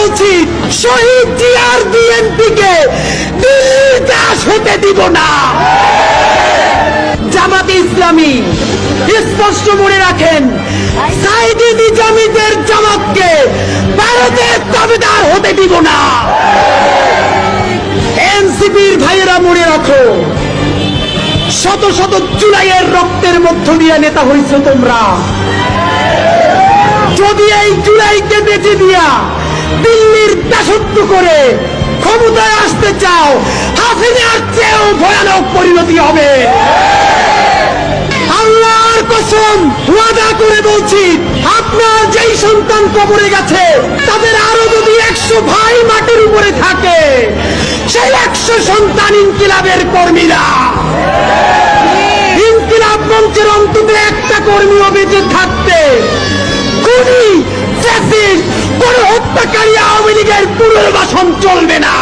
বলছি, শহীদ জিয়ার বিএনপিকে দিল্লির দাস হতে দিব না। জামাতে ইসলামী স্পষ্ট মনে রাখেন, সাইদি নিজামীদের জামাতকে ভারতের দাবিদার হতে দিব না। এনসিপির ভাইয়েরা মনে রাখো, শত শত জুলাইয়ের রক্তের মধ্য দিয়ে নেতা হইছ তোমরা। যদি এই জুলাইকে বেঁচে দিয়া দিল্লির দাসত্ব করে ক্ষমতায় আসতে চাও, হাসিনার চেয়েও ভয়ানক পরিণতি হবে। আল্লাহর কসম ওয়াদা করে বলছি, আপনার যেই সন্তান কবরে গেছে, তাদের আরো যদি 100 ভাই মাটির উপরে থাকে, সেই 100 সন্তান ইনকিলাবের কর্মীরা। ইনকিলাব মঞ্চের অন্তত একটা কর্মীও বেঁচে থাকতে খুনি, ফ্যাসিস্ট, কোন হত্যাকারী আওয়ামী লীগের পুনর্বাসন চলবে না।